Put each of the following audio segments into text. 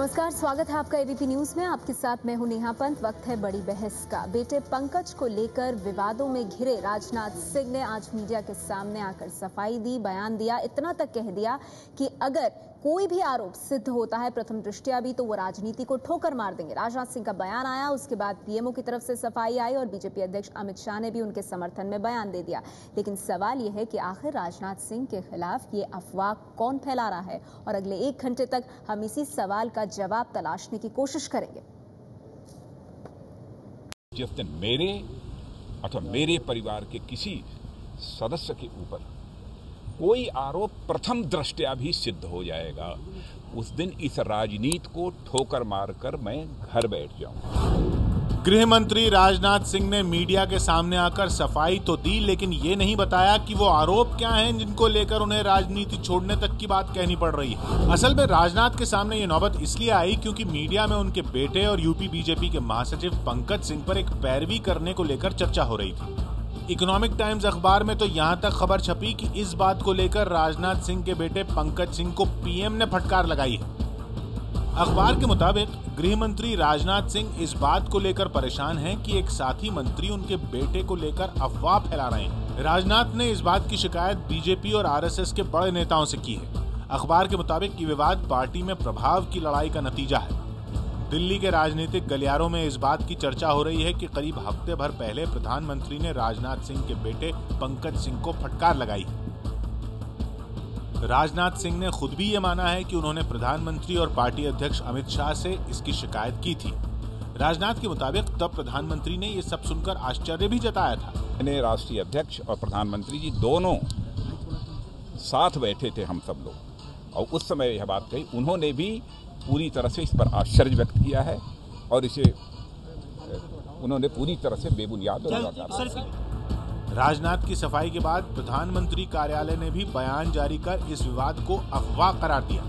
नमस्कार, स्वागत है आपका एबीपी न्यूज में। आपके साथ मैं हूं नेहा पंत। वक्त है बड़ी बहस का। बेटे पंकज को लेकर विवादों में घिरे राजनाथ सिंह ने आज मीडिया के सामने आकर सफाई दी, बयान दिया। इतना तक कह दिया कि अगर कोई भी आरोप सिद्ध होता है प्रथम दृष्टया भी, तो वो राजनीति को ठोकर मार देंगे। राजनाथ सिंह का बयान आया, उसके बाद पीएमओ की तरफ से सफाई आई और बीजेपी अध्यक्ष अमित शाह ने भी उनके समर्थन में बयान दे दिया। लेकिन सवाल यह है कि आखिर राजनाथ सिंह के खिलाफ ये अफवाह कौन फैला रहा है, और अगले 1 घंटे तक हम इसी सवाल का जवाब तलाशने की कोशिश करेंगे। जिस दिन मेरे अथवा मेरे परिवार के किसी सदस्य के ऊपर कोई आरोप प्रथम दृष्टया भी सिद्ध हो जाएगा, उस दिन इस राजनीति को ठोकर मारकर मैं घर बैठ जाऊंगा। गृह मंत्री राजनाथ सिंह ने मीडिया के सामने आकर सफाई तो दी, लेकिन ये नहीं बताया कि वो आरोप क्या हैं जिनको लेकर उन्हें राजनीति छोड़ने तक की बात कहनी पड़ रही है। असल में राजनाथ के सामने ये नौबत इसलिए आई क्योंकि मीडिया में उनके बेटे और यूपी बीजेपी के महासचिव पंकज सिंह पर एक पैरवी करने को लेकर चर्चा हो रही थी। इकोनॉमिक टाइम्स अखबार में तो यहाँ तक खबर छपी कि इस बात को लेकर राजनाथ सिंह के बेटे पंकज सिंह को पीएम ने फटकार लगाई है। अखबार के मुताबिक गृह मंत्री राजनाथ सिंह इस बात को लेकर परेशान हैं कि एक साथी मंत्री उनके बेटे को लेकर अफवाह फैला रहे हैं। राजनाथ ने इस बात की शिकायत बीजेपी और आरएसएस के बड़े नेताओं से की है। अखबार के मुताबिक ये विवाद पार्टी में प्रभाव की लड़ाई का नतीजा है। दिल्ली के राजनीतिक गलियारों में इस बात की चर्चा हो रही है कि करीब हफ्ते भर पहले प्रधानमंत्री ने राजनाथ सिंह के बेटे पंकज सिंह को फटकार लगाई है। राजनाथ सिंह ने खुद भी ये माना है कि उन्होंने प्रधानमंत्री और पार्टी अध्यक्ष अमित शाह से इसकी शिकायत की थी। राजनाथ के मुताबिक तब प्रधानमंत्री ने ये सब सुनकर आश्चर्य भी जताया था। मैंने राष्ट्रीय अध्यक्ष और प्रधानमंत्री जी दोनों साथ बैठे थे हम सब लोग, और उस समय यह बात कही। उन्होंने भी पूरी तरह से इस पर आश्चर्य व्यक्त किया है और इसे उन्होंने पूरी तरह से बेबुनियाद लगातार। राजनाथ की सफाई के बाद प्रधानमंत्री कार्यालय ने भी बयान जारी कर इस विवाद को अफवाह करार दिया।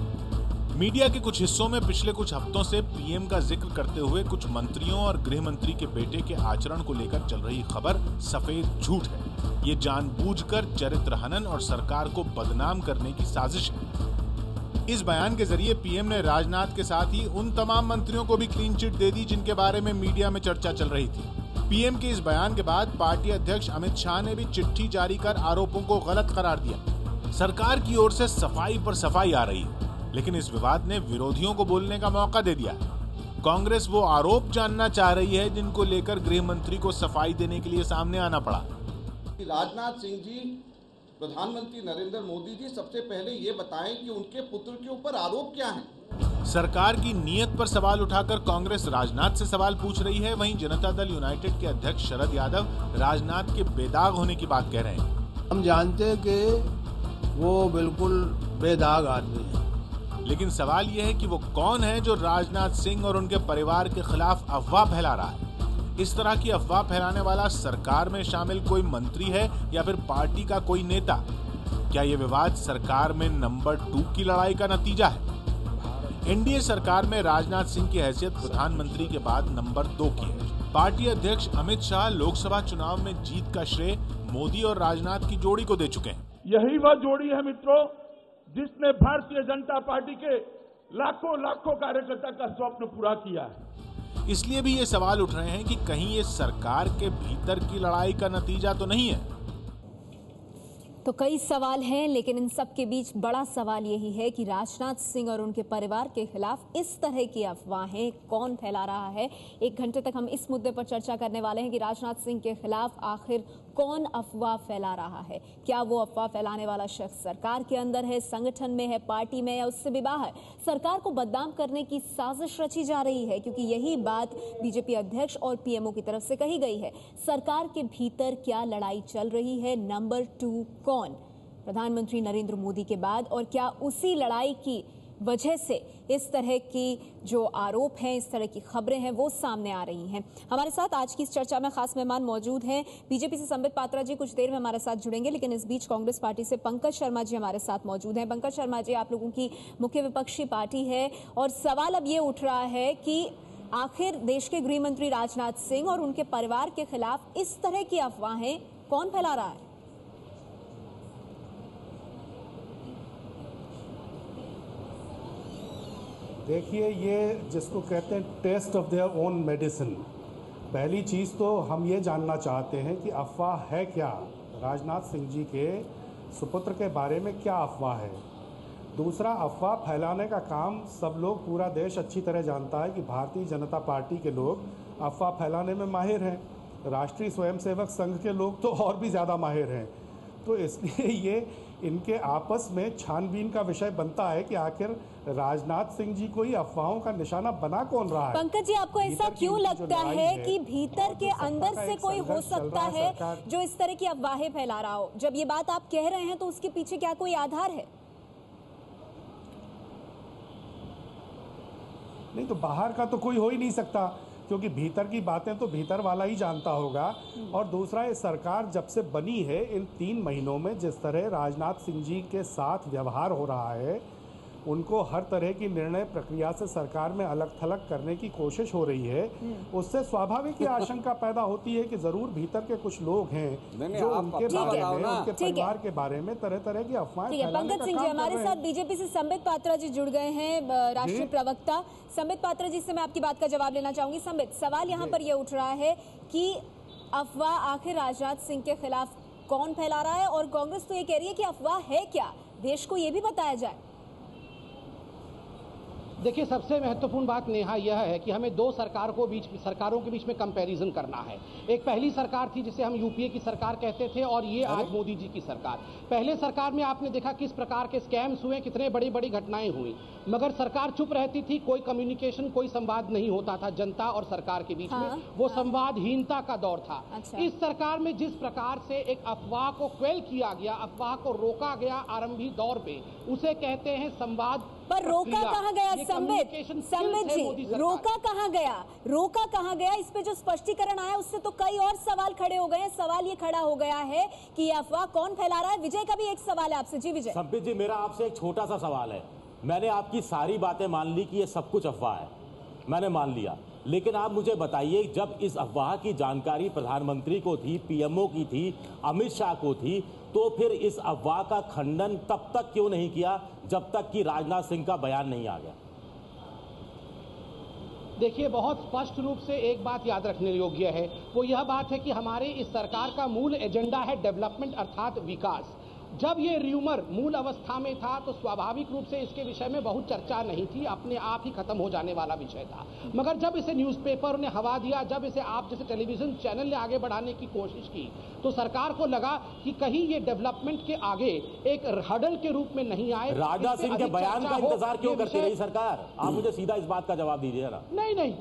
मीडिया के कुछ हिस्सों में पिछले कुछ हफ्तों से पीएम का जिक्र करते हुए कुछ मंत्रियों और गृह मंत्री के बेटे के आचरण को लेकर चल रही खबर सफेद झूठ है। ये जानबूझकर चरित्र हनन और सरकार को बदनाम करने की साजिश है। इस बयान के जरिए पीएम ने राजनाथ के साथ ही उन तमाम मंत्रियों को भी क्लीन चिट दे दी जिनके बारे में मीडिया में चर्चा चल रही थी। पीएम के इस बयान के बाद पार्टी अध्यक्ष अमित शाह ने भी चिट्ठी जारी कर आरोपों को गलत करार दिया। सरकार की ओर से सफाई पर सफाई आ रही है, लेकिन इस विवाद ने विरोधियों को बोलने का मौका दे दिया है। कांग्रेस वो आरोप जानना चाह रही है जिनको लेकर गृह मंत्री को सफाई देने के लिए सामने आना पड़ा। राजनाथ सिंह जी, प्रधानमंत्री नरेंद्र मोदी जी, सबसे पहले ये बताएं कि उनके पुत्र के ऊपर आरोप क्या हैं। सरकार की नीयत पर सवाल उठाकर कांग्रेस राजनाथ से सवाल पूछ रही है। वहीं जनता दल यूनाइटेड के अध्यक्ष शरद यादव राजनाथ के बेदाग होने की बात कह रहे हैं। हम जानते हैं कि वो बिल्कुल बेदाग आदमी है, लेकिन सवाल यह है कि वो कौन है जो राजनाथ सिंह और उनके परिवार के खिलाफ अफवाह फैला रहा है। इस तरह की अफवाह फैलाने वाला सरकार में शामिल कोई मंत्री है या फिर पार्टी का कोई नेता? क्या ये विवाद सरकार में नंबर 2 की लड़ाई का नतीजा है? एनडीए सरकार में राजनाथ सिंह की हैसियत प्रधानमंत्री के बाद नंबर 2 की है। पार्टी अध्यक्ष अमित शाह लोकसभा चुनाव में जीत का श्रेय मोदी और राजनाथ की जोड़ी को दे चुके हैं। यही वह जोड़ी है मित्रों, जिसने भारतीय जनता पार्टी के लाखों कार्यकर्ता का स्वप्न पूरा किया है। इसलिए भी ये सवाल उठ रहे हैं कि कहीं ये सरकार के भीतर की लड़ाई का नतीजा तो नहीं है। तो कई सवाल हैं, लेकिन इन सब के बीच बड़ा सवाल यही है कि राजनाथ सिंह और उनके परिवार के खिलाफ इस तरह की अफवाहें कौन फैला रहा है। 1 घंटे तक हम इस मुद्दे पर चर्चा करने वाले हैं कि राजनाथ सिंह के खिलाफ आखिर कौन अफवाह फैला रहा है। क्या वो अफवाह फैलाने वाला शख्स सरकार के अंदर है, संगठन में है, पार्टी में, या उससे भी बाहर सरकार को बदनाम करने की साजिश रची जा रही है? क्योंकि यही बात बीजेपी अध्यक्ष और पीएमओ की तरफ से कही गई है। सरकार के भीतर क्या लड़ाई चल रही है? नंबर 2 कौन? प्रधानमंत्री नरेंद्र मोदी के बाद? और क्या उसी लड़ाई की वजह से इस तरह की जो आरोप हैं, इस तरह की खबरें हैं, वो सामने आ रही हैं? हमारे साथ आज की इस चर्चा में खास मेहमान मौजूद हैं। बीजेपी से संबित पात्रा जी कुछ देर में हमारे साथ जुड़ेंगे, लेकिन इस बीच कांग्रेस पार्टी से पंकज शर्मा जी हमारे साथ मौजूद हैं। पंकज शर्मा जी, आप लोगों की मुख्य विपक्षी पार्टी है और सवाल अब ये उठ रहा है कि आखिर देश के गृह मंत्री राजनाथ सिंह और उनके परिवार के खिलाफ इस तरह की अफवाहें कौन फैला रहा है? देखिए, ये जिसको कहते हैं taste of their own medicine, पहली चीज़ तो हम ये जानना चाहते हैं कि अफवाह है क्या, राजनाथ सिंह जी के सुपुत्र के बारे में क्या अफवाह है। दूसरा, अफवाह फैलाने का काम सब लोग, पूरा देश अच्छी तरह जानता है कि भारतीय जनता पार्टी के लोग अफवाह फैलाने में माहिर हैं, राष्ट्रीय स्वयंसेवक संघ के लोग तो और भी ज़्यादा माहिर हैं। तो इसलिए ये इनके आपस में छानबीन का विषय बनता है कि आखिर राजनाथ सिंह जी को ही अफवाहों का निशाना बना कौन रहा है। पंकज जी, आपको ऐसा क्यों लगता है कि भीतर के अंदर से कोई हो सकता है जो इस तरह की अफवाहें फैला रहा हो? जब ये बात आप कह रहे हैं तो उसके पीछे क्या कोई आधार है? नहीं, तो बाहर का तो कोई हो ही नहीं सकता, क्योंकि भीतर की बातें तो भीतर वाला ही जानता होगा। और दूसरा, ये सरकार जब से बनी है, इन 3 महीनों में जिस तरह राजनाथ सिंह जी के साथ व्यवहार हो रहा है, उनको हर तरह की निर्णय प्रक्रिया से सरकार में अलग थलग करने की कोशिश हो रही है, उससे स्वाभाविक ये आशंका पैदा होती है कि जरूर भीतर के कुछ लोग हैं जो उनके बारे में, उनके परिवार के बारे में तरह तरह की अफवाहें फैलाने का काम कर रहे हैं। पंकज सिंह जी हमारे साथ बीजेपी से संबित पात्रा जी जुड़ गए हैं, राष्ट्रीय प्रवक्ता। संबित पात्रा जी से मैं आपकी बात का जवाब लेना चाहूंगी। संबित, सवाल यहाँ पर यह उठ रहा है कि अफवाह आखिर राजनाथ सिंह के खिलाफ कौन फैला रहा है, और कांग्रेस तो ये कह रही है कि अफवाह है क्या, देश को ये भी बताया जाए। देखिए, सबसे महत्वपूर्ण बात नेहा यह है कि हमें 2 सरकारों के बीच में कंपैरिजन करना है। एक पहली सरकार थी जिसे हम यूपीए की सरकार कहते थे, और ये आज मोदी जी की सरकार। पहले सरकार में आपने देखा किस प्रकार के स्कैम्स हुए, कितने बड़ी बड़ी घटनाएं हुई, मगर सरकार चुप रहती थी, कोई कम्युनिकेशन, कोई संवाद नहीं होता था जनता और सरकार के बीच में। वो संवादहीनता का दौर था। इस सरकार में जिस प्रकार से एक अफवाह को क्वेल किया गया, अफवाह को रोका गया आरंभी दौर पे, उसे कहते हैं संवाद। पर रोका कहाँ गया संबित जी, रोका कहाँ गया? इस पे जो स्पष्टीकरण आया उससे तो कई और सवाल खड़े हो गए हैं। सवाल ये खड़ा हो गया है कि ये अफवाह कौन फैला रहा है। विजय का भी एक सवाल है आपसे। जी विजय। संबित जी, मेरा आपसे एक छोटा सा सवाल है। मैंने आपकी सारी बातें मान ली कि ये सब कुछ अफवाह है, मैंने मान लिया, लेकिन आप मुझे बताइए, जब इस अफवाह की जानकारी प्रधानमंत्री को थी, पीएमओ की थी, अमित शाह को थी, तो फिर इस अफवाह का खंडन तब तक क्यों नहीं किया जब तक कि राजनाथ सिंह का बयान नहीं आ गया? देखिए, बहुत स्पष्ट रूप से एक बात याद रखने योग्य है, वो यह बात है कि हमारे इस सरकार का मूल एजेंडा है डेवलपमेंट, अर्थात विकास। जब ये र्यूमर मूल अवस्था में था तो स्वाभाविक रूप से इसके विषय में बहुत चर्चा नहीं थी, अपने आप ही खत्म हो जाने वाला विषय था। मगर जब इसे न्यूज़पेपर ने हवा दिया, जब इसे आप जैसे टेलीविजन चैनल ने आगे बढ़ाने की कोशिश की, तो सरकार को लगा कि कहीं ये डेवलपमेंट के आगे एक हर्डल के रूप में नहीं आए। राजनाथ सिंह के बयान का इंतजार क्यों करती रही सरकार? आप मुझे सीधा इस बात का जवाब दीजिए ना। नहीं,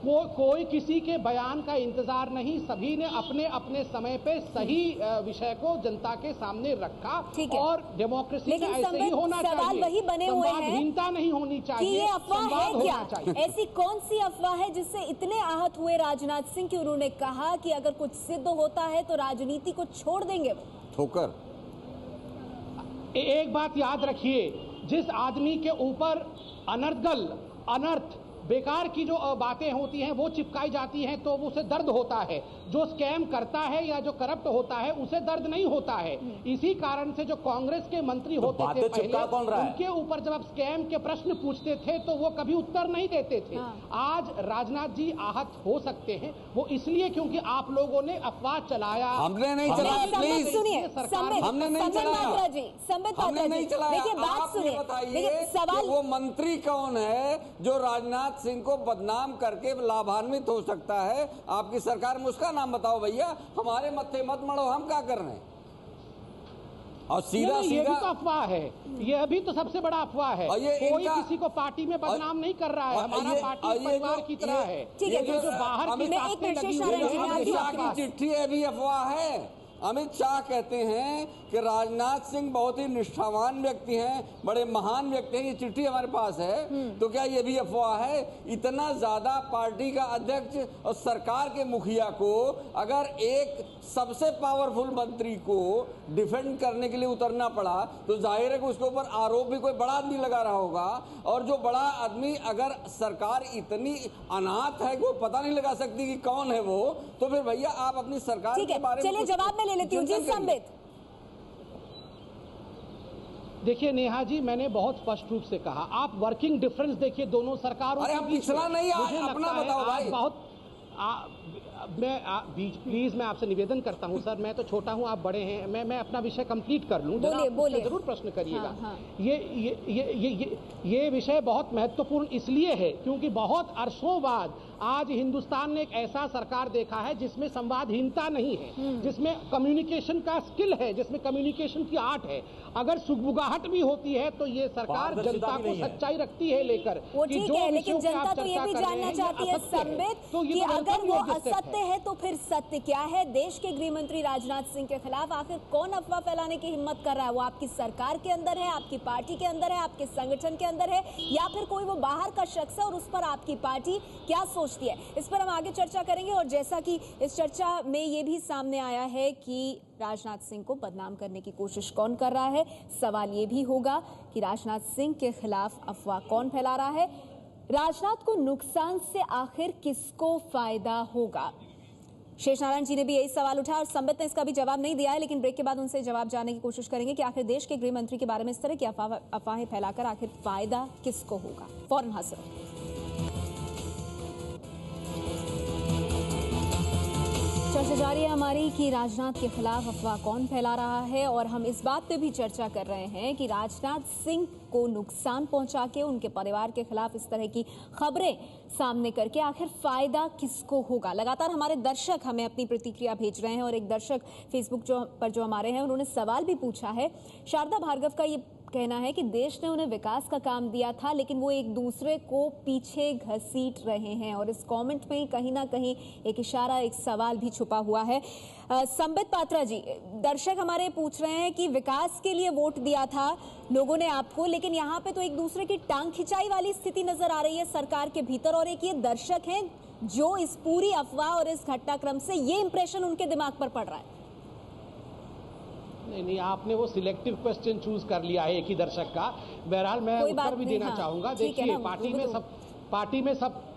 वो कोई किसी के बयान का इंतजार नहीं, सभी ने अपने अपने समय पे सही विषय को जनता के सामने रखा, और डेमोक्रेसी में ऐसे ही होना चाहिए। सवाल वही बने हुए हैं, संवादहीनता नहीं होनी चाहिए। ये अफवाह है क्या? ऐसी कौन सी अफवाह है जिससे इतने आहत हुए राजनाथ सिंह कि उन्होंने कहा कि अगर कुछ सिद्ध होता है तो राजनीति को छोड़ देंगे वो? ठोकर। एक बात याद रखिए, जिस आदमी के ऊपर अनर्थ बेकार की जो बातें होती हैं वो चिपकाई जाती हैं तो उसे दर्द होता है। जो स्कैम करता है या जो करप्ट होता है उसे दर्द नहीं होता है। इसी कारण से जो कांग्रेस के मंत्री होते थे पहले, उनके ऊपर जब आप स्कैम के प्रश्न पूछते थे तो वो कभी उत्तर नहीं देते थे। आज राजनाथ जी आहत हो सकते हैं, वो इसलिए क्योंकि आप लोगों ने अफवाह चलाया। हमने नहीं चलाया, प्लीज सुनिए, हमने नहीं चलाया। देखिए बात सुनिए, बताइए सवाल, वो मंत्री कौन है जो राजनाथ सिंह को बदनाम करके लाभान्वित हो सकता है? आपकी सरकार में उसका नाम बताओ भैया, हमारे मत्थे मत मड़ो, हम क्या कर रहे हैं? और सीधा ये भी तो अफवाह है, यह भी तो सबसे बड़ा अफवाह है। कोई किसी को पार्टी में बदनाम नहीं कर रहा है, हमारा पार्टी परिवार की तरह है। ये जो बाहर की चिट्ठी है भी अफवाह है। अमित शाह कहते हैं कि राजनाथ सिंह बहुत ही निष्ठावान व्यक्ति हैं, बड़े महान व्यक्ति हैं, ये चिट्ठी हमारे पास है। तो क्या ये भी अफवाह है? इतना ज्यादा पार्टी का अध्यक्ष और सरकार के मुखिया को अगर एक सबसे पावरफुल मंत्री को डिफेंड करने के लिए उतरना पड़ा तो जाहिर है कि उसके ऊपर आरोप भी कोई बड़ा आदमी लगा रहा होगा। और जो बड़ा आदमी, अगर सरकार इतनी अनाथ है कि वो पता नहीं लगा सकती कि कौन है वो, तो फिर भैया आप अपनी सरकार के बारे में चलिए जवाब में ले लेती हूँ। जी संबित। देखिए नेहा जी, मैंने बहुत स्पष्ट रूप से कहा, आप वर्किंग डिफरेंस देखिए दोनों सरकारों अरे के हम बीच पिछला में। नहीं, मुझे अपना लगता है बताओ भाई। आप बहुत प्लीज मैं आपसे निवेदन करता हूं सर, मैं तो छोटा हूं, आप बड़े हैं, मैं अपना विषय कंप्लीट कर लूं। बोलिए। जरूर प्रश्न करिएगा। हाँ। ये विषय बहुत महत्वपूर्ण इसलिए है क्योंकि बहुत अरसों बाद आज हिंदुस्तान ने एक ऐसा सरकार देखा है जिसमें संवादहीनता नहीं है, जिसमें कम्युनिकेशन का स्किल है, जिसमें कम्युनिकेशन की आर्ट है। अगर सुगबुगाहट भी होती है तो ये सरकार जनता को सच्चाई रखती है लेकर। वो ठीक है, लेकिन जनता तो ये भी जानना चाहती है संबित कि अगर वो असत्य है तो फिर सत्य क्या है? देश के गृह मंत्री राजनाथ सिंह के खिलाफ आखिर कौन अफवाह फैलाने की हिम्मत कर रहा है? वो आपकी सरकार के अंदर है, आपकी पार्टी के अंदर है, आपके संगठन के अंदर है, या फिर कोई वो बाहर का शख्स है और उस पर आपकी पार्टी क्या सोचती है? इस पर हम आगे चर्चा करेंगे। और जैसा कि इस चर्चा में ये भी सामने आया है कि राजनाथ सिंह को बदनाम करने की कोशिश कौन कर रहा है, सवाल ये भी होगा कि राजनाथ सिंह के खिलाफ अफवाह कौन फैला रहा है। राजनाथ को नुकसान से आखिर किसको फायदा होगा? शेष नारायण जी ने भी यही सवाल उठाया और संबित ने इसका भी जवाब नहीं दिया है, लेकिन ब्रेक के बाद उनसे जवाब जानने की कोशिश करेंगे कि आखिर देश के गृह मंत्री के बारे में इस तरह की अफवाहें फैलाकर आखिर फायदा किसको होगा। फौरन हाजिर। चर्चा जारी है हमारी कि राजनाथ के खिलाफ अफवाह कौन फैला रहा है, और हम इस बात पे भी चर्चा कर रहे हैं कि राजनाथ सिंह को नुकसान पहुंचा के उनके परिवार के खिलाफ इस तरह की खबरें सामने करके आखिर फायदा किसको होगा। लगातार हमारे दर्शक हमें अपनी प्रतिक्रिया भेज रहे हैं और एक दर्शक फेसबुक पर जो हमारे हैं उन्होंने सवाल भी पूछा है। शारदा भार्गव का ये कहना है कि देश ने उन्हें विकास का काम दिया था लेकिन वो एक दूसरे को पीछे घसीट रहे हैं, और इस कमेंट में कहीं ना कहीं एक इशारा, एक सवाल भी छुपा हुआ है। संबित पात्रा जी, दर्शक हमारे पूछ रहे हैं कि विकास के लिए वोट दिया था लोगों ने आपको, लेकिन यहाँ पे तो एक दूसरे की टांग खिंचाई वाली स्थिति नजर आ रही है सरकार के भीतर, और एक ये दर्शक हैं जो इस पूरी अफवाह और इस घटनाक्रम से ये इंप्रेशन उनके दिमाग पर पड़ रहा है। नहीं, आपने वो सिलेक्टिव क्वेश्चन चूज कर लिया है एक ही दर्शक का। बहरहाल मैं उत्तर भी देना चाहूंगा। देखिए,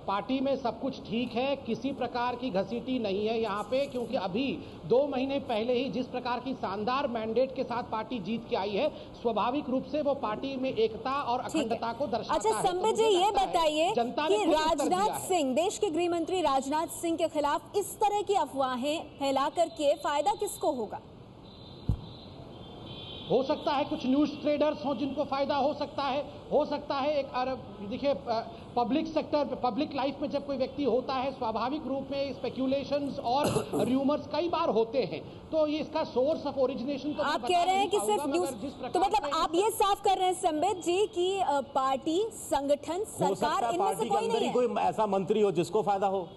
पार्टी में सब कुछ ठीक है, किसी प्रकार की घसीटी नहीं है यहाँ पे, क्योंकि अभी 2 महीने पहले ही जिस प्रकार की शानदार मैंडेट के साथ पार्टी जीत के आई है, स्वाभाविक रूप से वो पार्टी में एकता और अखंडता को दर्शाता है। अच्छा संबित जी, ये बताइए कि राजनाथ सिंह, देश के गृह मंत्री राजनाथ सिंह के खिलाफ इस तरह की अफवाहें फैला करके फायदा किसको होगा? हो सकता है कुछ न्यूज ट्रेडर्स हों जिनको फायदा हो सकता है एक देखिए, पब्लिक सेक्टर, पब्लिक लाइफ में जब कोई व्यक्ति होता है, स्वाभाविक रूप में स्पेक्यूलेशंस और र्यूमर्स कई बार होते हैं, तो ये इसका सोर्स ऑफ ओरिजिनेशन तो आप कह रहे हैं कि सिर्फ न्यूज, तो मतलब आप ये साफ कर रहे हैं संबित जी कि पार्टी, संगठन, सरकार, इनमें से कोई नहीं है, कोई ऐसा मंत्री हो जिसको फायदा हो?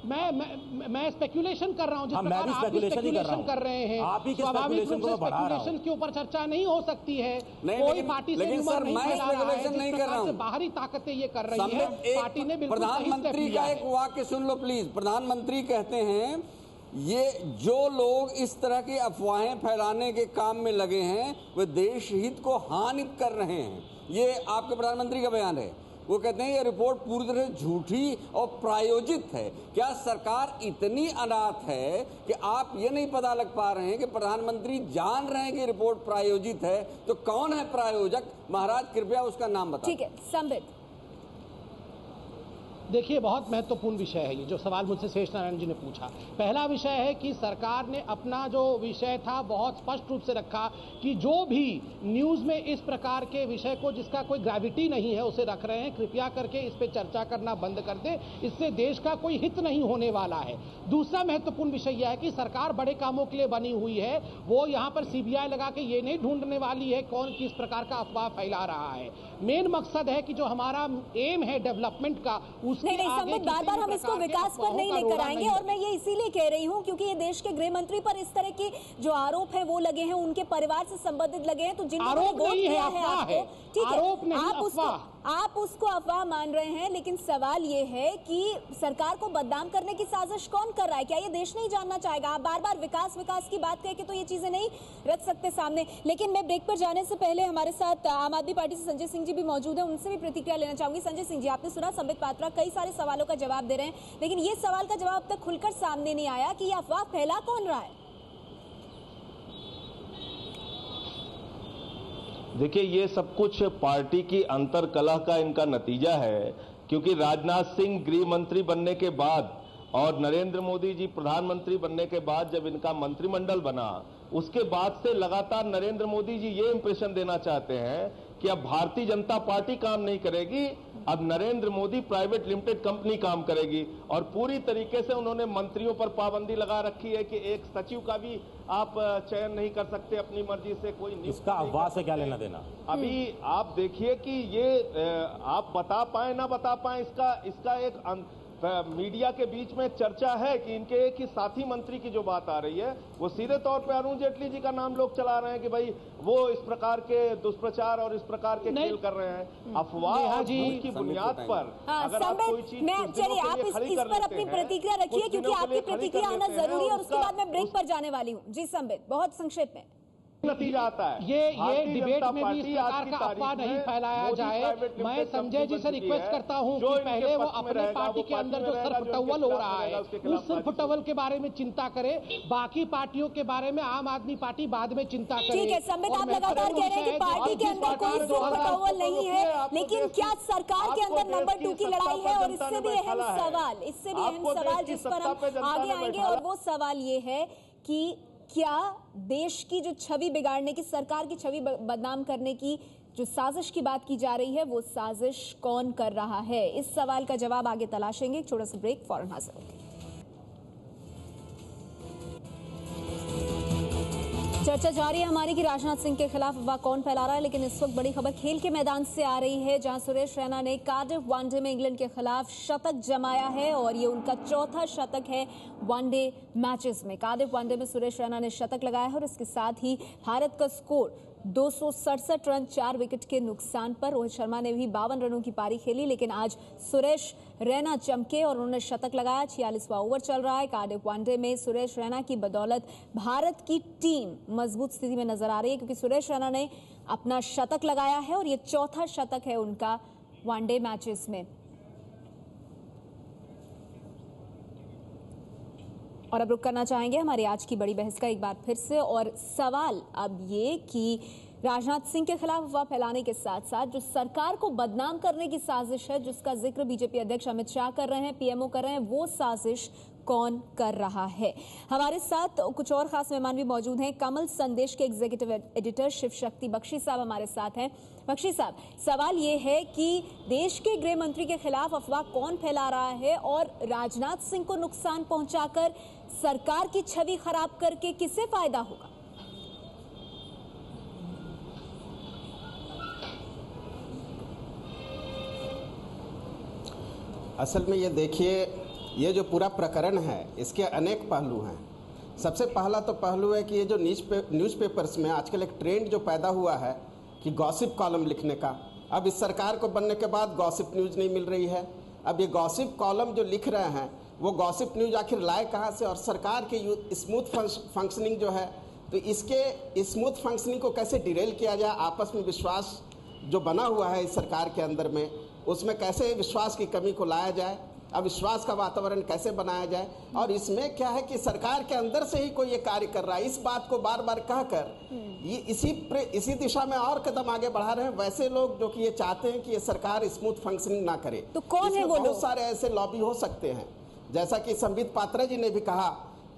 मैं स्पेक्यूलेशन कर रहा हूं, जिस प्रकार आप स्पेक्यूलेशन कर रहे हैं, आप ही स्वाभाविक रूप से स्पेक्यूलेशन के ऊपर चर्चा नहीं हो सकती है। कोई पार्टी से रूमर नहीं फैला रहा है, जिस प्रकार से बाहरी ताकतें ये कर रही है, पार्टी ने बिल्कुल प्रधानमंत्री का एक वाक्य सुन लो प्लीज। प्रधानमंत्री कहते हैं ये जो लोग इस तरह की अफवाहें फैलाने के काम में लगे हैं वे देश हित को हानित कर रहे हैं। ये आपके प्रधानमंत्री का बयान है। वो कहते हैं ये रिपोर्ट पूरी तरह से झूठी और प्रायोजित है। क्या सरकार इतनी अनाथ है कि आप ये नहीं पता लग पा रहे हैं कि प्रधानमंत्री जान रहे हैं कि रिपोर्ट प्रायोजित है? तो कौन है प्रायोजक? महाराज कृपया उसका नाम बताएं। ठीक है संबित। देखिए, बहुत महत्वपूर्ण विषय है ये जो सवाल मुझसे शेष नारायण जी ने पूछा। पहला विषय है कि सरकार ने अपना जो विषय था बहुत स्पष्ट रूप से रखा कि जो भी न्यूज़ में इस प्रकार के विषय को जिसका कोई ग्रेविटी नहीं है उसे रख रहे हैं, कृपया करके इस पर चर्चा करना बंद कर दे, इससे देश का कोई हित नहीं होने वाला है। दूसरा महत्वपूर्ण विषय यह है कि सरकार बड़े कामों के लिए बनी हुई है, वो यहाँ पर सीबीआई लगा के ये नहीं ढूंढने वाली है कौन किस प्रकार का अफवाह फैला रहा है। मेन मकसद है कि जो हमारा एम है डेवलपमेंट का, नहीं संबित, बार-बार हम इसको विकास पर नहीं लेकर आएंगे, और मैं ये इसीलिए कह रही हूँ क्योंकि ये देश के गृह मंत्री पर इस तरह के जो आरोप हैं वो लगे हैं, उनके परिवार से संबंधित लगे हैं, तो जिन्होंने वोट दिया है आपको, ठीक है, आप उसको अफवाह मान रहे हैं, लेकिन सवाल ये है कि सरकार को बदनाम करने की साजिश कौन कर रहा है? क्या ये देश नहीं जानना चाहेगा? आप बार-बार विकास की बात करके तो ये चीजें नहीं रख सकते सामने। लेकिन मैं ब्रेक पर जाने से पहले हमारे साथ आम आदमी पार्टी से संजय सिंह जी भी मौजूद है, उनसे भी प्रतिक्रिया लेना चाहूंगी। संजय सिंह जी, आपने सुना संबित पात्रा कई सारे सवालों का जवाब दे रहे हैं, लेकिन ये सवाल का जवाब तक खुलकर सामने नहीं आया कि ये अफवाह फैला कौन रहा है। देखिए, ये सब कुछ पार्टी की अंतर्कलह का इनका नतीजा है, क्योंकि राजनाथ सिंह गृह मंत्री बनने के बाद और नरेंद्र मोदी जी प्रधानमंत्री बनने के बाद जब इनका मंत्रिमंडल बना, उसके बाद से लगातार नरेंद्र मोदी जी ये इंप्रेशन देना चाहते हैं कि अब भारतीय जनता पार्टी काम नहीं करेगी, अब Narendra Modi private limited company काम करेगी। और पूरी तरीके से उन्होंने मंत्रियों पर पाबंदी लगा रखी है कि एक सचिव का भी आप चयन नहीं कर सकते अपनी मर्जी से, कोई इसका अफवाह से क्या लेना देना। अभी आप देखिए कि ये आप बता पाए ना बता पाए, इसका एक मीडिया के बीच में चर्चा है कि इनके एक ही साथी मंत्री की जो बात आ रही है वो सीधे तौर पे अरुण जेटली जी का नाम लोग चला रहे हैं कि भाई वो इस प्रकार के दुष्प्रचार और इस प्रकार के खेल कर रहे हैं। अफवाह और झूठ की बुनियाद पर अगर आप कोई चीज चलिए आप इस पर अपनी प्रतिक्रिया रखिए, क्योंकि आपकी प्रतिक्रिया आना जरूरी है और उसके बाद मैं ब्रेक पर जाने वाली हूँ। जी संबित, बहुत संक्षेप में नतीजा आता है। ये डिबेट में भी इस प्रकार का अफवाह नहीं फैलाया जाए। मैं संजय जी से रिक्वेस्ट करता हूं कि पहले वो अपने पार्टी के अंदर जो सरफटवल हो रहा है उस सरफटवल के बारे में चिंता करें, बाकी पार्टियों के बारे में आम आदमी पार्टी बाद में चिंता करे। ठीक है संबित, आप लगातार कह रहे हैं कि पार्टी के अंदर कोई सरफटवल नहीं है, लेकिन क्या सरकार के अंदर नंबर 2 की लड़ाई है? और इससे भी अहम सवाल जिस पर हम आगे आएंगे, और वो सवाल ये है कि क्या देश की जो छवि बिगाड़ने की, सरकार की छवि बदनाम करने की जो साजिश की बात की जा रही है, वो साजिश कौन कर रहा है? इस सवाल का जवाब आगे तलाशेंगे। छोटा सा ब्रेक, फौरन हाजिर होंगे। चर्चा जारी है हमारी कि राजनाथ सिंह के खिलाफ अफवाह कौन फैला रहा है, लेकिन इस वक्त बड़ी खबर खेल के मैदान से आ रही है, जहां सुरेश रैना ने कार्डिफ वनडे में इंग्लैंड के खिलाफ शतक जमाया है और ये उनका चौथा शतक है वनडे मैचेस में। कार्डिफ वनडे में सुरेश रैना ने शतक लगाया है और इसके साथ ही भारत का स्कोर 267 रन 4 विकेट के नुकसान पर। रोहित शर्मा ने भी 52 रनों की पारी खेली, लेकिन आज सुरेश रैना चमके और उन्होंने शतक लगाया। 46वां ओवर चल रहा है। कार्डिफ वनडे में सुरेश रैना की बदौलत भारत की टीम मजबूत स्थिति में नजर आ रही है, क्योंकि सुरेश रैना ने अपना शतक लगाया है और ये चौथा शतक है उनका वनडे मैचेस में। और अब रुक करना चाहेंगे हमारी आज की बड़ी बहस का एक बार फिर से, और सवाल अब ये कि राजनाथ सिंह के खिलाफ अफवाह फैलाने के साथ साथ जो सरकार को बदनाम करने की साजिश है, जिसका जिक्र बीजेपी अध्यक्ष अमित शाह कर रहे हैं, पीएमओ कर रहे हैं, वो साजिश कौन कर रहा है? हमारे साथ कुछ और खास मेहमान भी मौजूद हैं। कमल संदेश के एग्जीक्यूटिव एडिटर शिव शक्ति बख्शी साहब हमारे साथ हैं। बख्शी साहब, सवाल ये है कि देश के गृह मंत्री के खिलाफ अफवाह कौन फैला रहा है और राजनाथ सिंह को नुकसान पहुंचाकर सरकार की छवि खराब करके किसे फायदा होगा? असल में ये देखिए, ये जो पूरा प्रकरण है इसके अनेक पहलू हैं। सबसे पहला तो पहलू है कि ये जो न्यूज़पेपर्स में आजकल एक ट्रेंड जो पैदा हुआ है कि गॉसिप कॉलम लिखने का, अब इस सरकार को बनने के बाद गॉसिप न्यूज़ नहीं मिल रही है। अब ये गॉसिप कॉलम जो लिख रहे हैं वो गॉसिप न्यूज़ आखिर लाए कहाँ से, और सरकार के स्मूथ फंक्शनिंग जो है, तो इसके स्मूथ फंक्शनिंग को कैसे डिरेल किया जाए, आपस में विश्वास जो बना हुआ है इस सरकार के अंदर में, उसमें कैसे विश्वास की कमी को लाया जाए, अविश्वास का वातावरण कैसे बनाया जाए। और इसमें क्या है कि सरकार के अंदर से ही कोई ये कार्य कर रहा है, इस बात को बार बार कहकर ये इसी दिशा में और कदम आगे बढ़ा रहे हैं वैसे लोग जो कि ये चाहते हैं कि ये सरकार स्मूथ फंक्शनिंग ना करे। तो कौन है वो लोग? बहुत सारे ऐसे लॉबी हो सकते हैं, जैसा कि संबित पात्रा जी ने भी कहा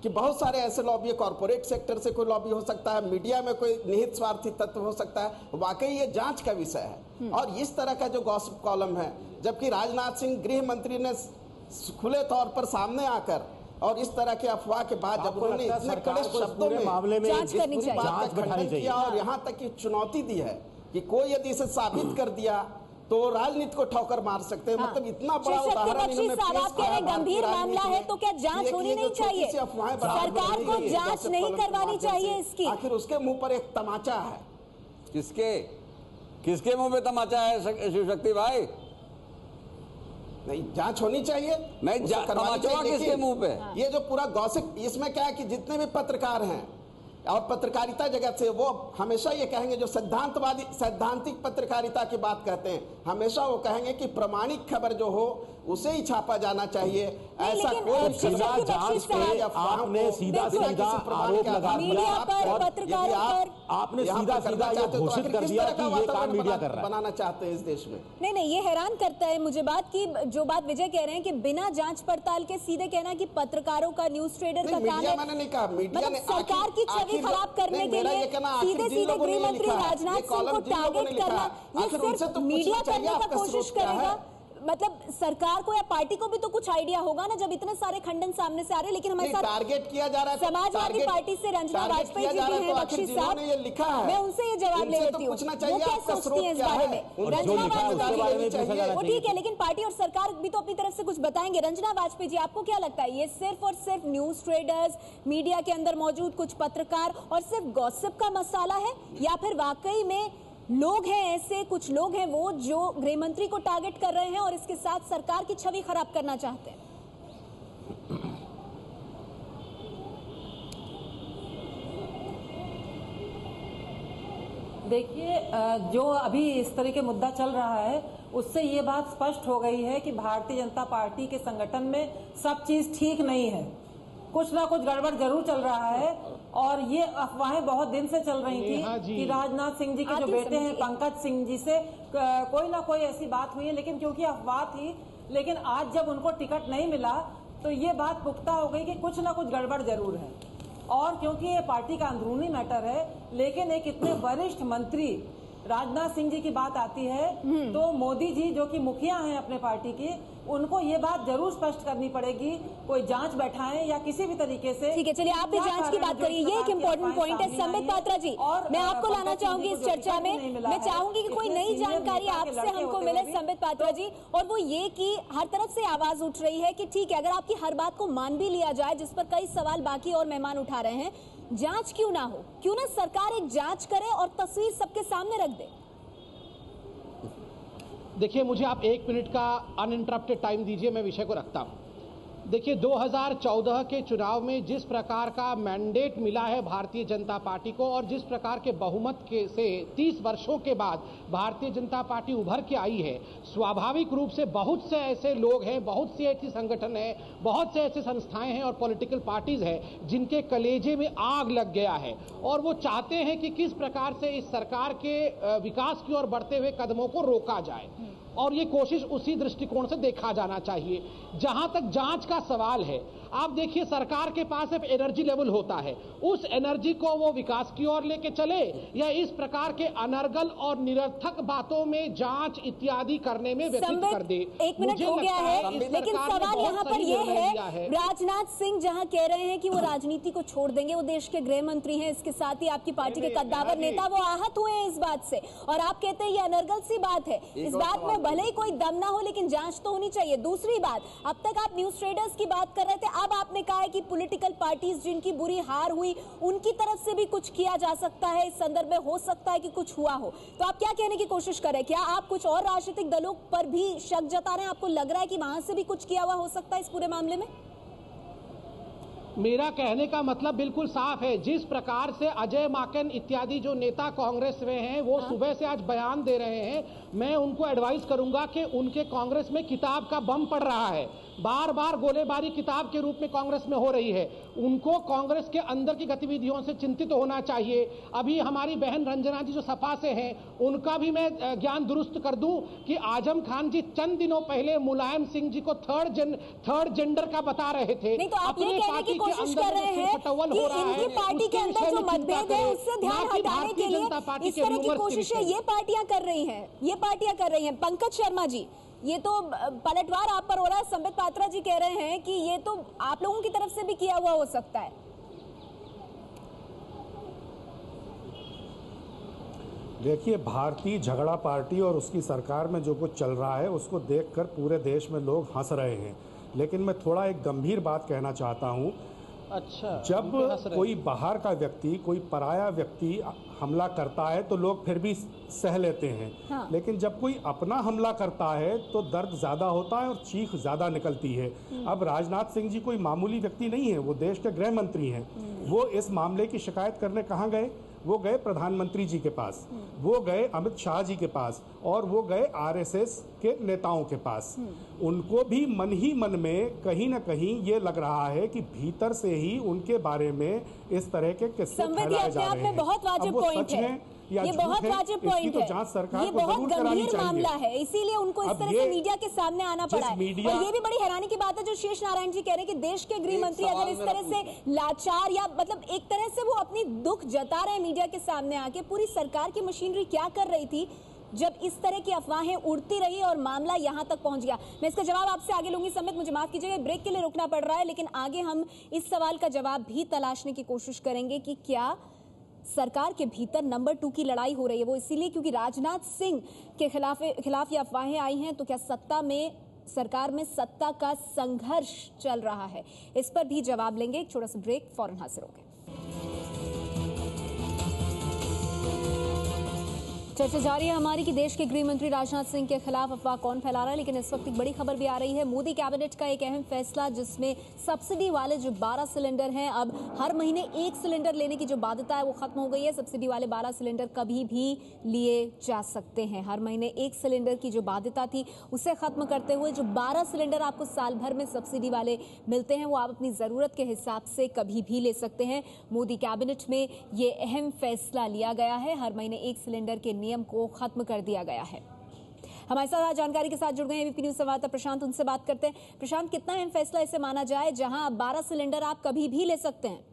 कि बहुत सारे ऐसे लॉबी, कॉर्पोरेट सेक्टर से कोई लॉबी हो सकता है, मीडिया में कोई निहित स्वार्थी तत्व हो सकता है। वाकई ये जांच का विषय है। और इस तरह का जो गॉसिप कॉलम है, जबकि राजनाथ सिंह गृह मंत्री ने खुले तौर पर सामने आकर और इस तरह के अफवाह के बाद जब उन्होंने इतने कड़े शब्दों में मामले में जांच करनी चाहिए, जांच बढ़ानी चाहिए, और यहाँ तक की चुनौती दी है कि कोई यदि इसे साबित कर दिया तो राजनीति को ठोकर मार सकते हैं। मतलब इतना बड़ा उदाहरण इन्होंने पेश आप कह रहे हैं गंभीर मामला है, तो क्या जांच होनी नहीं चाहिए? सरकार को जांच नहीं करवानी चाहिए इसकी? आखिर उसके मुंह पर एक तमाचा है। किसके मुंह पे तमाचा है शिव शक्ति भाई? नहीं, जांच होनी चाहिए। नहीं, तमाचा किसके मुंह पे? ये जो पूरा गॉसिप, इसमें क्या है कि जितने भी पत्रकार हैं और पत्रकारिता जगत से, वो हमेशा ये कहेंगे, जो सैद्धांतिक पत्रकारिता की बात कहते हैं, हमेशा वो कहेंगे कि प्रामाणिक खबर जो हो उसे ही छापा जाना चाहिए। ऐसा लेकिन कोई सीधा जांच के आपने सीधा सीधा आरोप लगा दिया और आपने सीधा सीधा ये घोषित कर दिया कि ये काम मीडिया कर रहा है, बनाना चाहते हैं इस देश में। नहीं, ये हैरान करता है मुझे बात की, जो बात विजय कह रहे हैं कि बिना जांच पड़ताल के सीधे कहना कि पत्रकारों का, न्यूज ट्रेडर का काम है। मैंने नहीं कहा, मीडिया ने सरकार की छवि खराब करने के लिए सीधे गृह मंत्री राजनाथ सिंह को टारगेट करना, ये सिर्फ मीडिया करने का कोशिश करेगा। मतलब सरकार को या पार्टी को भी तो कुछ आइडिया होगा ना, जब इतने सारे खंडन सामने से आ रहे हैं। लेकिन हमारे साथ टारगेट किया जा रहा है, समाजवादी पार्टी से रंजना वाजपेयी जी भी हैं, बख्शी साहब, मैं उनसे ये जवाब ले लेती हूँ, वो क्या सोचती हैं इस बारे में। रंजना वाजपेयी वो ठीक है, लेकिन पार्टी और सरकार भी तो अपनी तरफ से कुछ बताएंगे। रंजना वाजपेयी जी, आपको क्या लगता है, ये सिर्फ और सिर्फ न्यूज ट्रेडर्स, मीडिया के अंदर मौजूद कुछ पत्रकार और सिर्फ गॉसिप का मसाला है, या फिर वाकई में लोग हैं ऐसे, कुछ लोग हैं वो जो गृह मंत्री को टारगेट कर रहे हैं और इसके साथ सरकार की छवि खराब करना चाहते हैं? देखिए, जो अभी इस तरह के मुद्दा चल रहा है उससे ये बात स्पष्ट हो गई है कि भारतीय जनता पार्टी के संगठन में सब चीज ठीक नहीं है, कुछ ना कुछ गड़बड़ जरूर चल रहा है। और ये अफवाहें बहुत दिन से चल रही थी कि राजनाथ सिंह जी के जो बेटे हैं पंकज सिंह जी से कोई ना कोई ऐसी बात हुई है, लेकिन क्योंकि अफवाह थी, लेकिन आज जब उनको टिकट नहीं मिला तो ये बात पुख्ता हो गई कि कुछ ना कुछ गड़बड़ जरूर है। और क्योंकि ये पार्टी का अंदरूनी मैटर है, लेकिन एक इतने वरिष्ठ मंत्री राजनाथ सिंह जी की बात आती है तो मोदी जी जो कि मुखिया हैं अपने पार्टी की, उनको ये बात जरूर स्पष्ट करनी पड़ेगी, कोई जांच बैठाएं या किसी भी तरीके से। ठीक है, चलिए आप भी जांच की बात करिए, ये एक इम्पोर्टेंट पॉइंट है। संबित पात्रा जी, मैं आपको लाना चाहूंगी इस चर्चा में। मैं चाहूंगी कि कोई नई जानकारी आपसे हमको मिले संबित पात्रा जी, और वो ये कि हर तरफ से आवाज उठ रही है कि ठीक है, अगर आपकी हर बात को मान भी लिया जाए, जिस पर कई सवाल बाकी और मेहमान उठा रहे हैं, जांच क्यों ना हो, क्यों ना सरकार एक जांच करे और तस्वीर सबके सामने रख दे। देखिए, मुझे आप 1 मिनट का अनइंटरप्टेड टाइम दीजिए, मैं विषय को रखता हूं। देखिए, 2014 के चुनाव में जिस प्रकार का मैंडेट मिला है भारतीय जनता पार्टी को और जिस प्रकार के बहुमत के से 30 वर्षों के बाद भारतीय जनता पार्टी उभर के आई है, स्वाभाविक रूप से बहुत से ऐसे लोग हैं, बहुत से ऐसे संगठन हैं, बहुत से ऐसे संस्थाएं हैं और पॉलिटिकल पार्टीज हैं जिनके कलेजे में आग लग गया है और वो चाहते हैं कि किस प्रकार से इस सरकार के विकास की ओर बढ़ते हुए कदमों को रोका जाए, और ये कोशिश उसी दृष्टिकोण से देखा जाना चाहिए। जहां तक जांच का सवाल है, आप देखिए, सरकार के पास एक एनर्जी लेवल होता है, उस एनर्जी को वो विकास की ओर लेके चले या इस प्रकार के अनर्गल और निरर्थक बातों में जांच इत्यादि करने में व्यतीत कर दे। 1 मिनट हो गया है, लेकिन सवाल यहाँ पर ये है, राजनाथ सिंह जहाँ कह रहे हैं कि वो राजनीति को छोड़ देंगे, वो देश के गृह मंत्री हैं, इसके साथ ही आपकी पार्टी के कद्दावर नेता वो आहत हुए हैं इस बात से, और आप कहते हैं ये अनर्गल सी बात है। इस बात में भले ही कोई दम ना हो, लेकिन जांच तो होनी चाहिए। दूसरी बात, अब तक आप न्यूज ट्रेडर्स की बात कर रहे थे, अब आपने कहा है कि पॉलिटिकल पार्टीज जिनकी बुरी हार हुई उनकी तरफ से भी कुछ किया जा सकता है, इस संदर्भ में हो सकता है कि कुछ हुआ हो। तो आप क्या कहने की कोशिश कर रहे हैं? क्या आप कुछ और राजनीतिक दलों पर भी शक जता रहे हैं? आपको लग रहा है कि वहां से भी कुछ किया हुआ हो सकता है इस पूरे मामले में? मेरा कहने का मतलब बिल्कुल साफ है। जिस प्रकार से अजय माकन इत्यादि जो नेता कांग्रेस में हैं वो सुबह से आज बयान दे रहे हैं, मैं उनको एडवाइस करूंगा कि उनके कांग्रेस में किताब का बम पड़ रहा है, बार बार गोलेबारी किताब के रूप में कांग्रेस में हो रही है। उनको कांग्रेस के अंदर की गतिविधियों से चिंतित होना चाहिए। अभी हमारी बहन रंजना जी जो सपा से हैं, उनका भी मैं ज्ञान दुरुस्त कर दूं कि आजम खान जी चंद दिनों पहले मुलायम सिंह जी को थर्ड जेंडर का बता रहे थे। नहीं, तो आप ये कहने की कोशिश कर रहे हैं कि इनकी पार्टी के अंदर जो मतभेद है उससे ध्यान हटाने के लिए इस तरह की कोशिशें ये पार्टियां कर रही हैं। पंकज शर्मा जी, ये तो पलटवार आप पर हो रहा है। संबित पात्रा जी कह रहे हैं कि ये तो आप लोगों की तरफ से भी किया हुआ हो सकता है। देखिए, भारतीय झगड़ा पार्टी और उसकी सरकार में जो कुछ चल रहा है उसको देखकर पूरे देश में लोग हंस रहे हैं, लेकिन मैं थोड़ा एक गंभीर बात कहना चाहता हूँ। अच्छा, जब कोई बाहर का व्यक्ति, कोई पराया व्यक्ति हमला करता है तो लोग फिर भी सह लेते हैं, हाँ। लेकिन जब कोई अपना हमला करता है तो दर्द ज़्यादा होता है और चीख ज़्यादा निकलती है। अब राजनाथ सिंह जी कोई मामूली व्यक्ति नहीं है, वो देश के गृह मंत्री हैं। वो इस मामले की शिकायत करने कहाँ गए? वो गए प्रधानमंत्री जी के पास, वो गए अमित शाह जी के पास, और वो गए आरएसएस के नेताओं के पास। उनको भी मन ही मन में कहीं ना कहीं ये लग रहा है कि भीतर से ही उनके बारे में इस तरह के किस्से फैलाए जा रहे हैं। बहुत वाजिब पॉइंट है, ये बहुत वाजिब पॉइंट है, ये बहुत गंभीर मामला है, इसीलिए उनको इस तरह से मीडिया के सामने आना पड़ा है। और ये भी बड़ी हैरानी की बात है जो शेष नारायण जी कह रहे हैं कि देश के गृह मंत्री अगर इस तरह से लाचार या मतलब एक तरह से वो अपनी दुख जता रहे हैं मीडिया के सामने आके, पूरी सरकार की मशीनरी क्या कर रही थी जब इस तरह की अफवाहें उड़ती रही और मामला यहां तक पहुंच गया। मैं इसका जवाब आपसे आगे लूंगी। समित, मुझे माफ कीजिएगा, ब्रेक के लिए रुकना पड़ रहा है, लेकिन आगे हम इस सवाल का जवाब भी तलाशने की कोशिश करेंगे कि क्या सरकार के भीतर नंबर 2 की लड़ाई हो रही है। वो इसीलिए क्योंकि राजनाथ सिंह के खिलाफ ये अफवाहें आई हैं, तो क्या सरकार में सत्ता का संघर्ष चल रहा है? इस पर भी जवाब लेंगे। एक छोटा सा ब्रेक, फौरन हाजिर होंगे। चर्चा जारी है हमारी कि देश के गृह मंत्री राजनाथ सिंह के खिलाफ अफवाह कौन फैला रहा है, लेकिन इस वक्त एक बड़ी खबर भी आ रही है। मोदी कैबिनेट का एक अहम फैसला जिसमें सब्सिडी वाले जो 12 सिलेंडर हैं, अब हर महीने 1 सिलेंडर लेने की जो बाध्यता है वो खत्म हो गई है। सब्सिडी वाले 12 सिलेंडर कभी भी लिए जा सकते हैं। हर महीने 1 सिलेंडर की जो बाध्यता थी उसे खत्म करते हुए जो 12 सिलेंडर आपको साल भर में सब्सिडी वाले मिलते हैं वो आप अपनी जरूरत के हिसाब से कभी भी ले सकते हैं। मोदी कैबिनेट में ये अहम फैसला लिया गया है। हर महीने 1 सिलेंडर के नियम को खत्म कर दिया गया है। हमारे साथ जानकारी के साथ जुड़ गए एबीपी न्यूज संवाददाता प्रशांत, उनसे बात करते हैं। प्रशांत, कितना अहम फैसला इसे माना जाए जहां 12 सिलेंडर आप कभी भी ले सकते हैं?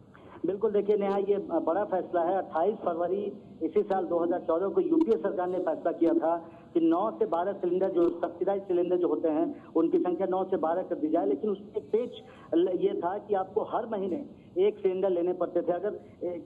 बिल्कुल, देखिए नेहा, ये बड़ा फैसला है। 28 फरवरी इसी साल 2014 को यूपीए सरकार ने फैसला किया था कि 9 से 12 सिलेंडर जो सब्सिडाइज सिलेंडर जो होते हैं उनकी संख्या 9 से 12 कर दी जाए। लेकिन उसमें एक पेच ये था कि आपको हर महीने 1 सिलेंडर लेने पड़ते थे। अगर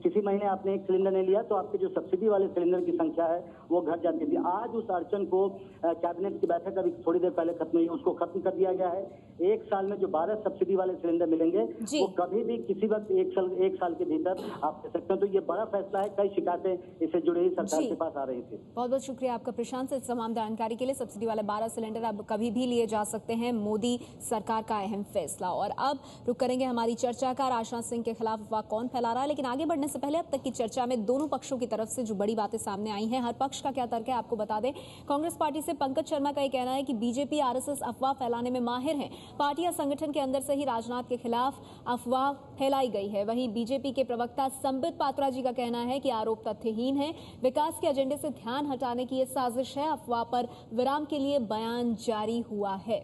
किसी महीने आपने 1 सिलेंडर नहीं लिया तो आपके जो सब्सिडी वाले सिलेंडर की संख्या है वो घट जाती थी। आज उस अड़चन को कैबिनेट की बैठक अभी थोड़ी देर पहले खत्म हुई, उसको खत्म कर दिया गया है। 1 साल में जो 12 सब्सिडी वाले सिलेंडर मिलेंगे वो कभी भी किसी वक्त 1 साल के भीतर आप ले सकते हैं। तो ये बड़ा फैसला है। कई शिकायतें इससे जुड़ी हुई सरकार के पास आ रही थी। बहुत बहुत शुक्रिया आपका प्रशांत से तमाम जानकारी के लिए। सब्सिडी वाले 12 सिलेंडर अब कभी भी लिए जा सकते हैं। मोदी सरकार का अहम फैसला। और अब रुक करेंगे हमारी चर्चा का, राजनाथ सिंह के खिलाफ अफवाह कौन फैला रहा है। लेकिन आगे बढ़ने से पहले अब तक की चर्चा में दोनों पक्षों की तरफ से जो बड़ी बातें सामने आई हैं, हर पक्ष का क्या तर्क है आपको बता दें। कांग्रेस पार्टी से पंकज शर्मा का यह कहना है कि बीजेपी आरएसएस अफवाह फैलाने में माहिर है। पार्टी या संगठन के अंदर से ही राजनाथ के खिलाफ अफवाह फैलाई गई है। वहीं बीजेपी के प्रवक्ता संबित पात्रा जी का कहना है कि आरोप तथ्यहीन है, विकास के एजेंडे से ध्यान हटाने की यह साजिश है। अफवाह पर विराम के लिए बयान जारी हुआ है।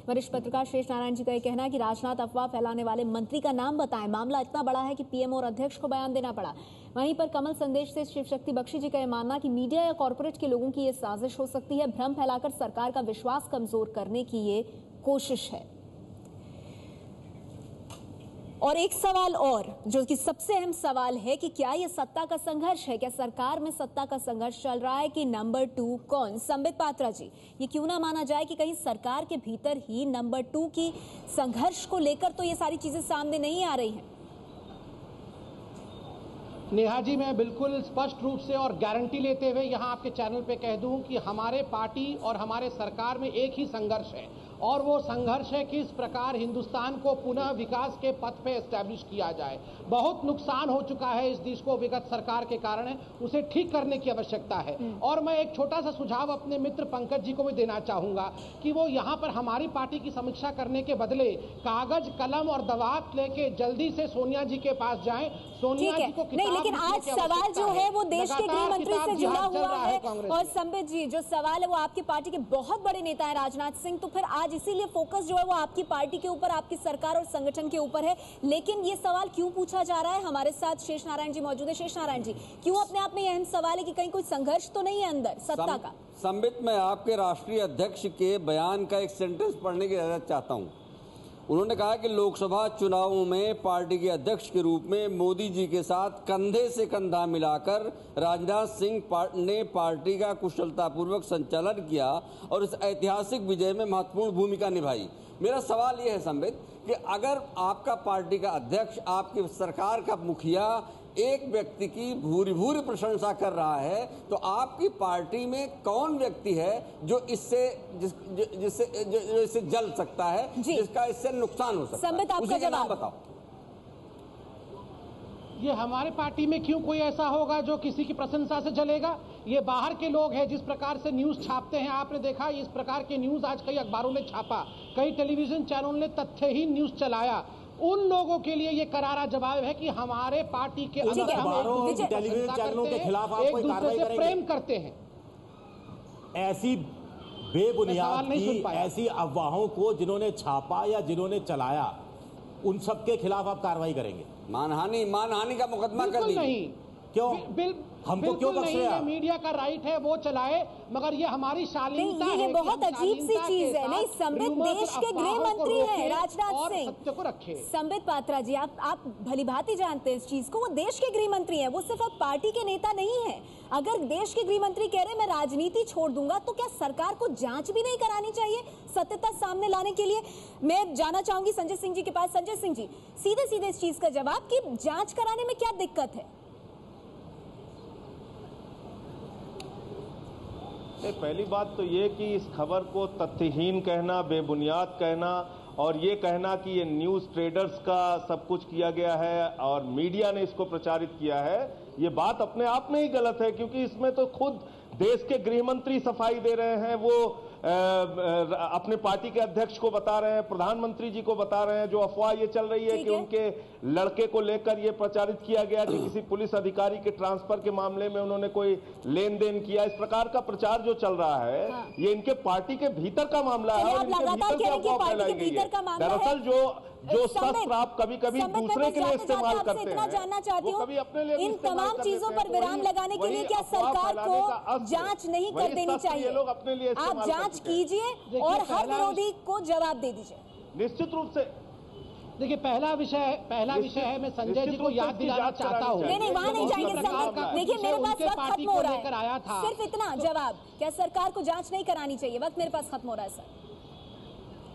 वरिष्ठ पत्रकार शेष नारायण जी का यह कहना है कि राजनाथ अफवाह फैलाने वाले मंत्री का नाम बताएं। मामला इतना बड़ा है कि पीएम और अध्यक्ष को बयान देना पड़ा। वहीं पर कमल संदेश से शिव शक्ति बख्शी जी का यह मानना कि मीडिया या कॉर्पोरेट के लोगों की यह साजिश हो सकती है, भ्रम फैलाकर सरकार का विश्वास कमजोर करने की ये कोशिश है। और एक सवाल और जो कि सबसे अहम सवाल है कि क्या यह सत्ता का संघर्ष है? क्या सरकार में सत्ता का संघर्ष चल रहा है कि नंबर 2 कौन? संबित पात्रा जी, ये क्यों ना माना जाए कि कहीं सरकार के भीतर ही नंबर 2 की संघर्ष को लेकर तो ये सारी चीजें सामने नहीं आ रही हैं? नेहा जी, मैं बिल्कुल स्पष्ट रूप से और गारंटी लेते हुए यहाँ आपके चैनल पे कह दूं कि हमारे पार्टी और हमारे सरकार में एक ही संघर्ष है, और वो संघर्ष है कि इस प्रकार हिंदुस्तान को पुनः विकास के पथ पे एस्टैब्लिश किया जाए। बहुत नुकसान हो चुका है इस देश को विगत सरकार के कारण, उसे ठीक करने की आवश्यकता है। और मैं एक छोटा सा सुझाव अपने मित्र पंकज जी को भी देना चाहूंगा कि वो यहाँ पर हमारी पार्टी की समीक्षा करने के बदले कागज कलम और दवात लेके जल्दी से सोनिया जी के पास जाएं। सोनिया जी को नहीं, लेकिन आज सवाल जो है वो देश के गृह मंत्री से जुड़ा हुआ है। और संबित जी, जो सवाल है वो आपकी पार्टी के बहुत बड़े नेता है राजनाथ सिंह, तो फिर आज इसीलिए फोकस जो है वो आपकी पार्टी के ऊपर, आपकी सरकार और संगठन के ऊपर है। लेकिन ये सवाल क्यों पूछा जा रहा है? हमारे साथ शेष नारायण जी मौजूद है। शेष नारायण जी, क्यों अपने आप में यह अहम सवाल है कि कहीं कोई संघर्ष तो नहीं है अंदर सत्ता का? संबित, मैं आपके राष्ट्रीय अध्यक्ष के बयान का एक सेंटेंस पढ़ने की इजाजत चाहता हूं। उन्होंने कहा कि लोकसभा चुनावों में पार्टी के अध्यक्ष के रूप में मोदी जी के साथ कंधे से कंधा मिलाकर राजनाथ सिंह ने पार्टी का कुशलतापूर्वक संचालन किया और इस ऐतिहासिक विजय में महत्वपूर्ण भूमिका निभाई। मेरा सवाल यह है संबित कि अगर आपका पार्टी का अध्यक्ष, आपकी सरकार का मुखिया एक व्यक्ति की भूरी भूरी प्रशंसा कर रहा है, तो आपकी पार्टी में कौन व्यक्ति है जो इससे जल सकता है, जिसका इससे नुकसान हो सकता है? संबित, आपका जवाब बताओ। ये हमारे पार्टी में क्यों कोई ऐसा होगा जो किसी की प्रशंसा से जलेगा? ये बाहर के लोग हैं, जिस प्रकार से न्यूज छापते हैं, आपने देखा इस प्रकार के न्यूज आज कई अखबारों ने छापा, कई टेलीविजन चैनल ने तथ्यहीन न्यूज चलाया। उन लोगों के लिए ये करारा जवाब है कि हमारे पार्टी के अंदर हम टेलीविजन चैनलों के खिलाफ आप कोई कार्रवाई करेंगे? प्रेम करते हैं। ऐसी बेबुनियाद की ऐसी अफवाहों को जिन्होंने छापा या जिन्होंने चलाया, उन सबके खिलाफ आप कार्रवाई करेंगे? मानहानि का मुकदमा कर दीजिए। नहीं, क्यों? हमको क्यों बख्श रहे हैं? मीडिया का राइट है वो चलाए, मगर ये हमारी शालीनता है। ये बहुत अजीब सी चीज है। नहीं, संबित देश के गृह मंत्री हैं राजनाथ सिंह। सत्य को रखे। संबित पात्रा जी, आप भलीभांति जानते हैं इस चीज को। वो देश के गृह मंत्री हैं, वो सिर्फ अब पार्टी के नेता नहीं है। अगर देश के गृह मंत्री कह रहे हैं मैं राजनीति छोड़ दूंगा, तो क्या सरकार को जांच भी नहीं करानी चाहिए सत्यता सामने लाने के लिए? मैं जाना चाहूंगी संजय सिंह जी के पास। संजय सिंह जी, सीधे सीधे इस चीज का जवाब कि जांच कराने में क्या दिक्कत है? पहली बात तो ये कि इस खबर को तथ्यहीन कहना, बेबुनियाद कहना और ये कहना कि ये न्यूज़ ट्रेडर्स का सब कुछ किया गया है और मीडिया ने इसको प्रचारित किया है, ये बात अपने आप में ही गलत है। क्योंकि इसमें तो खुद देश के गृह मंत्री सफाई दे रहे हैं, वो अपने पार्टी के अध्यक्ष को बता रहे हैं, प्रधानमंत्री जी को बता रहे हैं। जो अफवाह ये चल रही है कि उनके लड़के को लेकर ये प्रचारित किया गया कि किसी पुलिस अधिकारी के ट्रांसफर के मामले में उन्होंने कोई लेन देन किया, इस प्रकार का प्रचार जो चल रहा है, ये इनके पार्टी के भीतर का मामला है और इनके भीतर की अफवाह फैलाई गई है। दरअसल जो शस्त्र आप कभी कभी दूसरे के लिए इस्तेमाल करते हैं, जानना चाहती हूँ इन तमाम चीजों पर विराम लगाने के लिए क्या सरकार को जांच नहीं कर देनी चाहिए? आप जांच कीजिए और हर विरोधी को जवाब दे दीजिए। निश्चित रूप से देखिए, पहला विषय है, मैं संजय जी को याद दिलाना चाहता हूँ। नहीं, वहाँ नहीं जाएंगे। देखिए, मेरे पास वक्त खत्म हो रहा है। सिर्फ इतना जवाब, क्या सरकार को जांच नहीं करानी चाहिए? वक्त मेरे पास खत्म हो रहा है सर।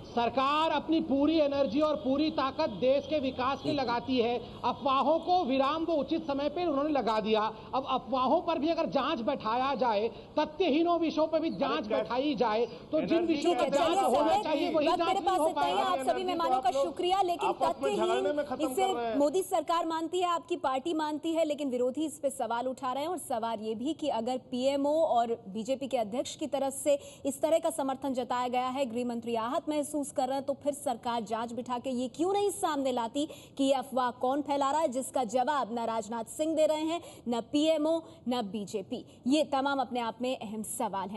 सरकार अपनी पूरी एनर्जी और पूरी ताकत देश के विकास की लगाती है। अफवाहों को विराम वो उचित समय पर उन्होंने लगा दिया। अब अफवाहों पर भी अगर जांच बैठाया जाए, तथ्यहीनों विषयों पर भी जांच बैठाई जाए, तो जिन विषयों पर जांच होना चाहिए वही जांच नहीं हो पाएगा। आप सभी मेहमानों का शुक्रिया, लेकिन तथ्यहीन इसे मोदी सरकार मानती है, आपकी पार्टी मानती है, लेकिन विरोधी इस पे सवाल उठा रहे हैं। और सवाल ये भी कि अगर पीएमओ और बीजेपी के अध्यक्ष की तरफ से इस तरह का समर्थन जताया गया है, गृह मंत्री आहत महसूस कर रहे हैं, तो फिर सरकार जांच बिठा के ये क्यों नहीं सामने लाती कि ये अफवाह कौन फैला रहा है, जिसका जवाब न राजनाथ सिंह दे रहे हैं, न पीएमओ, न बीजेपी। ये तमाम अपने आप में अहम सवाल है।